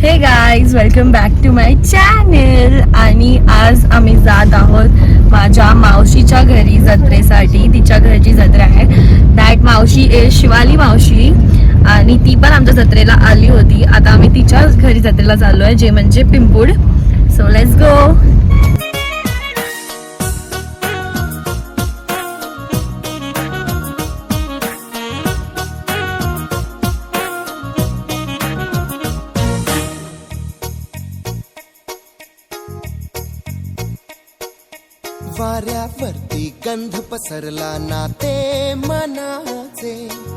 हे guys, welcome back to my channel. आणि आज आम्ही जात आहोत माझ्या मावशीच्या घरी जत्रेसाठी. तिच्या घरची जत्रा आहे. दॅट मावशी इज शिवाली मावशी आणि ती पण आमच्या जत्रेला आली होती. आता आम्ही तिच्या घरी जत्रेला चाललो आहे, जे म्हणजे पिंपुड. So let's go. वाऱ्यावरती गंध पसरला नाते मनाचे,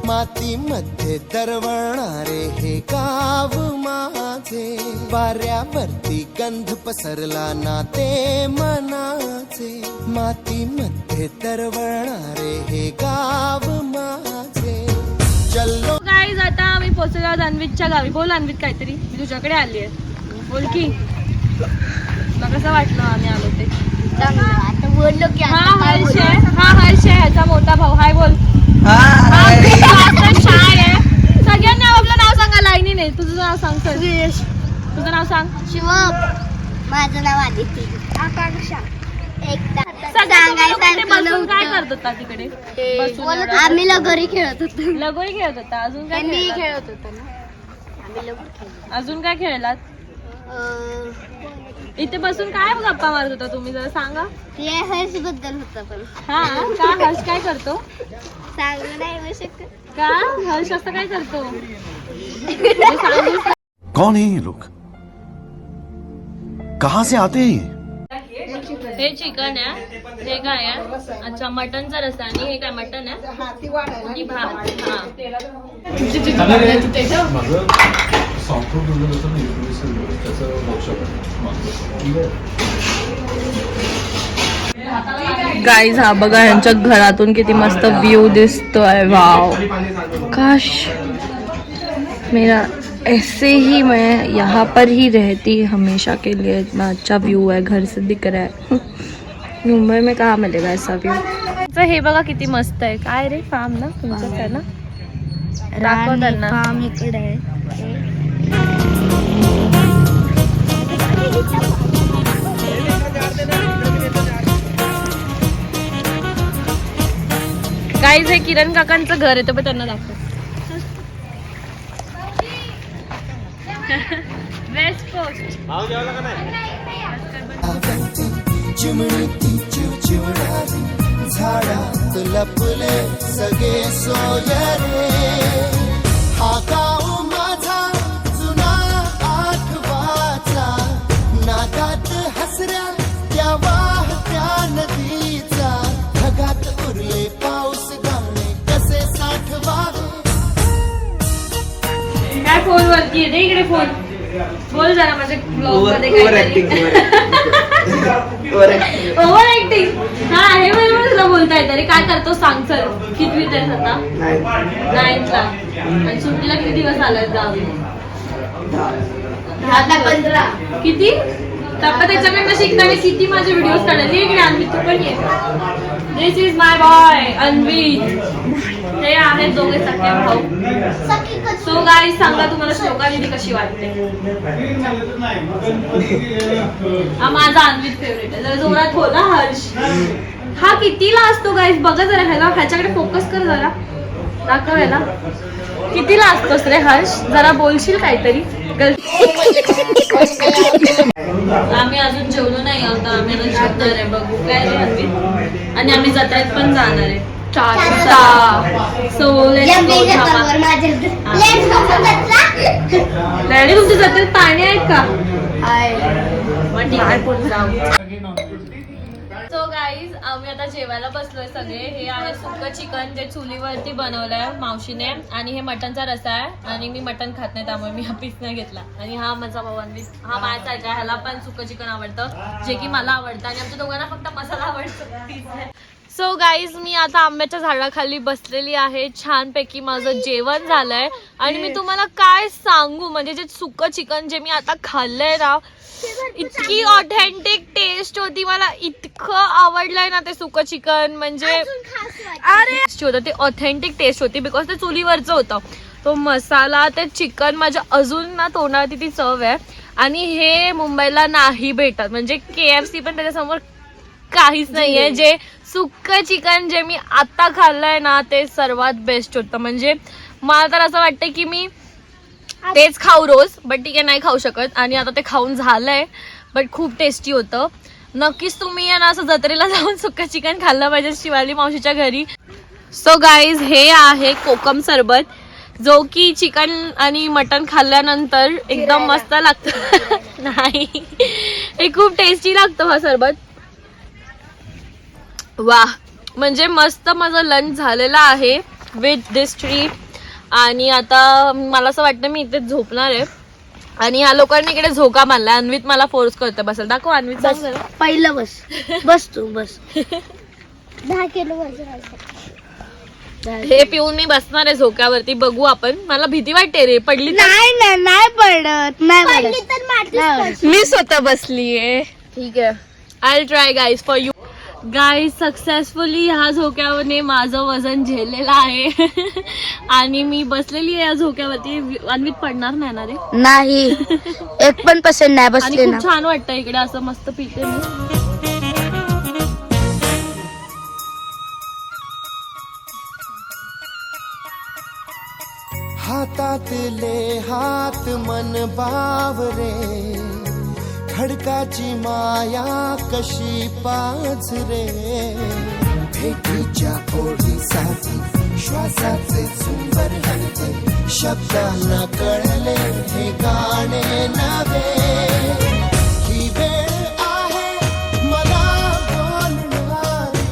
मातीमध्ये दरवळणारे हे गाव माझे. वाऱ्यावरती गंध पसरला नाते मनाचे, मातीमध्ये दरवळणारे हे गाव माझे. चलो गाईज, आता आम्ही पोहोचलो आहोत अन्वितच्या गावी. बोल अन्वित, काहीतरी मी तुझ्याकडे आली आहे, बोल की. तुला कसं वाटलं आम्ही आलो ते? आता बोललो की हा हर्ष आहे, ह्याचा मोठा भाऊ. हाय बोल. शाय आहे. सगळ्यांनी आपलं नाव सांगा लाईनीने. तुझं नाव सांग सर. तुझं नाव सांग. शिवम. माझं नाव आदिती. आकांक्षा. बसून काय करत होता तिकडे? आम्ही लगोरी खेळत होतो. लगोरी खेळत होता. अजून काय खेळत होतो ना आम्ही लगोरी. अजून काय खेळलात? इथे बसून काय गप्पा मारत होता तुम्ही, जरा सांगा. ते हर्ष बद्दल होतं पण. हा का? हर्ष काय करतो? सांगू नाही येऊ शकत. का हर्ष असं काय करतो? कौन है ये लोग, कहाँ से आते हैं? हे चिकन आहे, हे काय आहे? अच्छा, मटनचा रस्सा. आणि हे काय मटन आहे आणि भात. गाईज, हा बघा यांच्या घरातून किती मस्त व्ह्यू दिसतोय. वाव, काश मेरा ऐसे ही मैं यहाँ पर ही रहती हमेशा के लिए. इतना अच्छा व्यू है, घर से दिख रहा है. मुंबई में कहाँ मिलेगा ऐसा व्यू. हे बघा किती मस्त आहे. काय रे, फार्म ना तुमचं आहे ना? दाखवतात ना. फार्म इकडे आहे. गाईज, हे किरण काकांचं घर आहे, तर पण त्यांना दाखव. West coast. चिमणीची चिवचिवणारी झाडात लपले सगळे सोयरे. हा गाव माझा जुना आठवाचा, नागात हसऱ्या त्या वाहत्या नदीचा. ढगात उरले पाऊस गाणे कसे साठवावे. काय फोन वरती आहे इकडे फोन. बोल जरा माझ्या ब्लॉग मध्ये ओव्हर ऍक्टिंग. हा, हे बरोबर तुला बोलता येत. अरे काय करतो सांग चल. कितवीत आहेस आता? 9th ला. आणि सुट्टीला किती दिवस आलाय गावी? 15. किती? तप्पा त्याच्याकडनं शिकताना किती माझे व्हिडिओज काढले. इकडे अन्वित, तू पण ये. दिस इज माय बॉय अन्वित. हे आहेत दोघे सख्खे भाऊ. सो गाईज, सांगा तुम्हाला श्लोका दीदी कशी वाटते? हा माझा अन्वित फेवरेट आहे. जरा जोरात बोला हर्ष. हा कितीला असतो गाईज? बघा जरा ह्याच्याकडे फोकस कर जरा. दाखव ह्याला. कितीला असतोस रे हर्ष? जरा बोलशील काहीतरी. आम्ही अजून जेवलो नाही आहोत. आम्ही अजून जेवणार आहे. बघू काय रे अन्वित. आणि आम्ही जत्रेत पण जाणार आहे 4 वाजता. So let's go. डॅडी, तुमच्या जत्रेत पाणी आहेत का? सो गाईज, आम्ही आता जेवायला बसलोय सगळे. हे आहे सुक्क चिकन, जे चुलीवरती बनवलंय मावशीने. आणि हे मटनचा रस्सा आहे. आणि मी मटन खात नाही, त्यामुळे मी हा पीस नाही घेतला. आणि हा माझा भाऊ अन्वित, हा माझा आहे. ह्याला पण सुक्क चिकन आवडतं, जे की मला आवडतं. आणि आमच्या दोघांना फक्त मसाला आवडतो, पीस नाही. सो गाईज, मी आता आंब्याच्या झाडाखाली बसलेली आहे. छानपैकी माझं जेवण झालंय. आणि मी तुम्हाला काय सांगू, म्हणजे जे सुक्क चिकन जे मी आता खाल्लंय ना, इतकी ऑथेंटिक टेस्ट होती. मला इतकं आवडलंय ना ते सुक्क चिकन. म्हणजे अरे होतं ते ऑथेंटिक टेस्ट होती, बिकॉज ते चुलीवरचं होतं. तो मसाला ते चिकन माझ्या अजून ना तोंडात ती चव आहे. आणि हे मुंबईला नाही भेटत, म्हणजे KFC पण त्याच्यासमोर काहीच नाहीये. जे सुक्क चिकन जे मी आता खाल्लंय ना ते सर्वात बेस्ट होतं. म्हणजे मला तर असं वाटतं की मी तेच खाऊ रोज, बट ठीक आहे नाही खाऊ शकत. आणि आता ते खाऊन झालंय, बट खूप टेस्टी होतं. नक्कीच तुम्ही ना असं जत्रेला जाऊन सुक्क चिकन खाल्लं पाहिजे शिवाली मावशीच्या घरी. सो गाईज, हे आहे कोकम सरबत, जो की चिकन आणि मटन खाल्ल्यानंतर एकदम मस्त लागतं. नाही, हे खूप टेस्टी लागतं हा सरबत. वा, म्हणजे मस्त माझं लंच झालेलं आहे विथ दिस ट्रीट. आणि आता मला असं वाटतं मी इथे झोपणार आहे. आणि ह्या लोकांनी इकडे झोका मारला. अन्वित मला फोर्स करते बसेल. दाखव अन्वित, सांग जरा. पहिलं बस बस तू बस. 10 किलो वजन हे पिऊन मी बसणार आहे झोक्यावरती. बघू आपण. मला भीती वाटते रे, पडली तर. नाही पडत, नाही पडत. मी स्वतः बसलीये. ठीक आहे, I try guys for you. Guys, successfully ह्या झोक्यावरने माझं वजन झेललेलं आहे. आणि मी बसलेली आहे या झोक्यावरती. अन्वित पडणार नाही ना रे? नाही, 1% नाही आणि बसले ना. खूप छान वाटतं इकडे असं मस्त पिते मी. हातातले हात मन बावरे, खडकाची माया कशी पाझरे, भेटीच्या ओढीसाठी श्वासाचे झुंबर हलते, शब्दांना कळले हे गाणे नवे. ही वेळ आहे मला बोलणारी,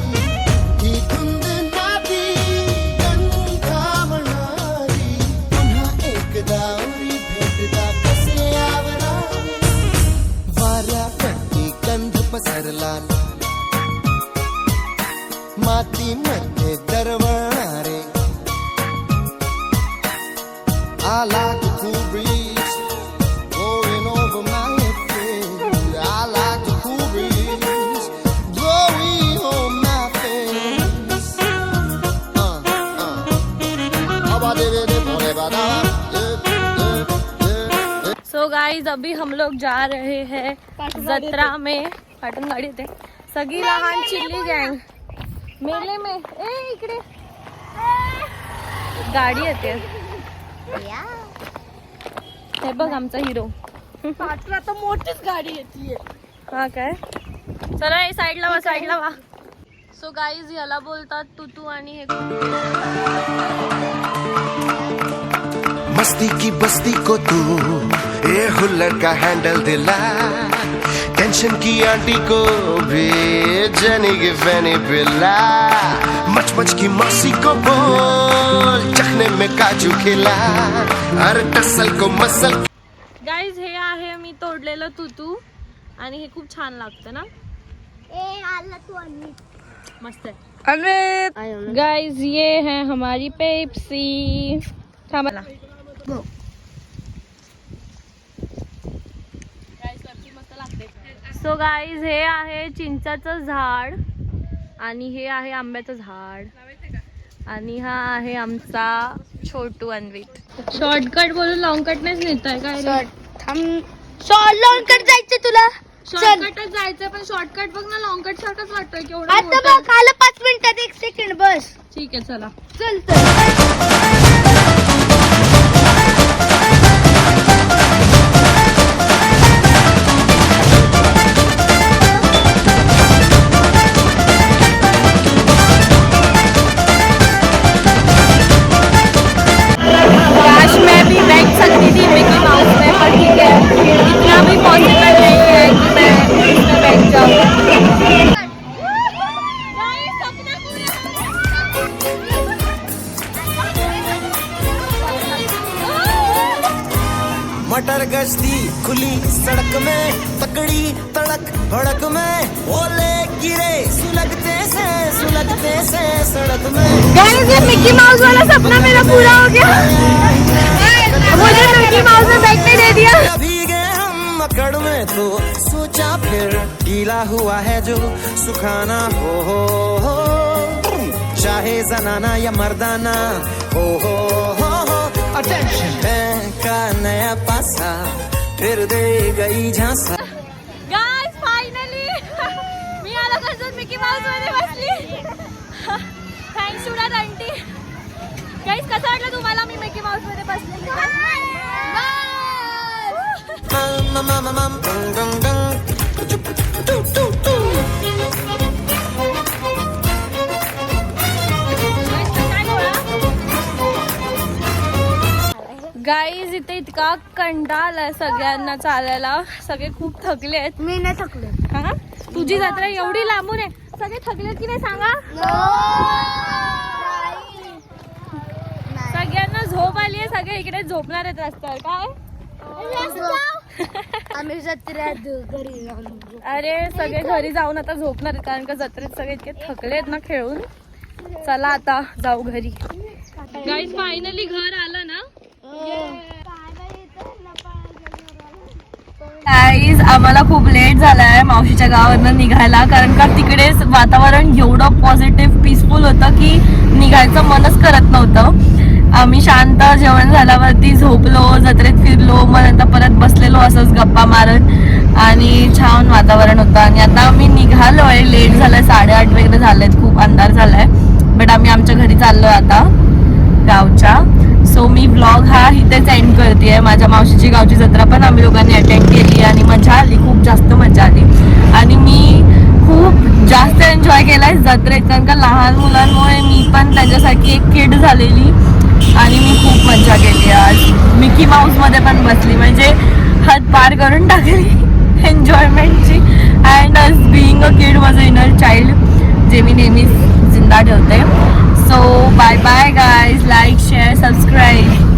ही धुंद नादी गंधावणारी, पुन्हा एकदा उरी भेटदा कसे आवरावे. वाऱ्यापट्टी गंध पसरला, मातीमध्ये दरवळणारे. I like the cool breeze blowing over my face. I like the cool breeze blowing on my face. So guys, अभी हम लोग जा रहे हैं जत्रा में. पाटण गाडी येते. सगळी लहान चिल्ली गँग मेले में. ए इकडे गाडी येते. हे बघ आमचा हिरो. आता मोठीच गाडी येते. हा काय, चला हे साईडला वा, साईडला वा. सो गाईज, याला बोलतात तुतू. आणि हे मस्ती की बस्ती को तू ये हुल्लड़ का हैंडल दिला, टेंशन की आंटी को भी जनी की फैनी पिला, मच की मौसी को बोल चखने में काजू खिला, हर टसल को मसल. गाईज, हे आहे मी तोडलेलं तुतू. आणि हे खूप छान लागतं ना. मस्त आहे. गाइस, ये है हमारी पेप्सी. थांबा. सो गाइस, हे आहे चिंचाचं झाड. आणि हे आहे आंब्याचं झाड. आणि हा आहे आमचा छोटू अन्वित. शॉर्टकट बोलून लॉंग कट नाहीच नेताय काय? लॉंग कट जायचं तुला. शॉर्टकटच जायचंय, पण शॉर्टकट बघ ना लॉंग कट सारखंच वाटतोय केवढं. आता बघ, आलं 5 मिनिटात 1 सेकंड बस. ठीक आहे, चला. चल. काश मैं भी बैठ सकती थी मिकी माउस में, पर ठीक है, इतना भी पॉसिबल नहीं है कि मैं इसमें बैठ जाऊँ. मटर गश्ती खुली सड़क में, तकड़ी तड़क भड़क में, ओले गिरे सुलगते से सड़क में. गाइस, ये मिकी माउस वाला सपना मेरा पूरा हो गया. मुझे मिकी माउस में बैठने दे दिया. भीगे हम मकड़ में तो सोचा फिर गीला हुआ है जो सुखाना हो चाहे जनाना या मर्दाना हो का नया पासा फिर दे गई झांसा. गाइस फायनली मी आला कसं मिकी माऊस मध्ये बसली. Thanks to that aunty. Guys कसं वाटलं तुम्हाला मी मिकी माऊस मध्ये बसली? गाईज इथे इतका कंटाळा आलाय सगळ्यांना चालायला. सगळे खूप थकले आहेत. मी नाही थकले. हा तुझी जत्रा एवढी लांबून आहे. सगळे थकलेत की नाही सांगा. सगळ्यांना झोप आली आहे. सगळे इकडे झोपणार आहेत रस्त्यावर. काय आम्ही जत्रेत घरी जाऊन. अरे सगळे घरी जाऊन आता झोपणार आहेत कारण का जत्रेत सगळे इतके थकले आहेत ना खेळून. चला आता जाऊ घरी. गाईज फायनली घर आलं ना. गाईज आम्हाला खूप लेट झालाय मावशीच्या गावावरनं निघायला कारण का तिकडे वातावरण एवढं पॉझिटिव्ह पीसफुल होतं की निघायचं मनच करत नव्हतं. आम्ही शांत जेवण झाल्यावरती झोपलो, जत्रेत फिरलो, मग नंतर परत बसलेलो असंच गप्पा मारत आणि छान वातावरण होतं. आणि आता आम्ही निघालोय. लेट झालाय, 8:30 वगैरे झालेत. खूप अंधार झालाय. बट आम्ही आमच्या घरी चाललोय आता गावच्या. सो मी व्लॉग हा इथेच एंड करते. माझ्या मावशीची गावची जत्रा पण आम्ही लोकांनी अटेंड केली आणि मजा आली. खूप जास्त मजा आली आणि मी खूप जास्त एन्जॉय केलाय जत्रेत कारण का लहान मुलांमुळे मी पण त्यांच्यासाठी एक किड झालेली आणि मी खूप मजा केली. आज मिकी माऊस मध्ये पण बसली म्हणजे हद पार करून टाकली एन्जॉयमेंटची. And as being a kid was a inner child जे मी नेहमीच जिंदा ठेवते. So bye bye guys, like, share, subscribe.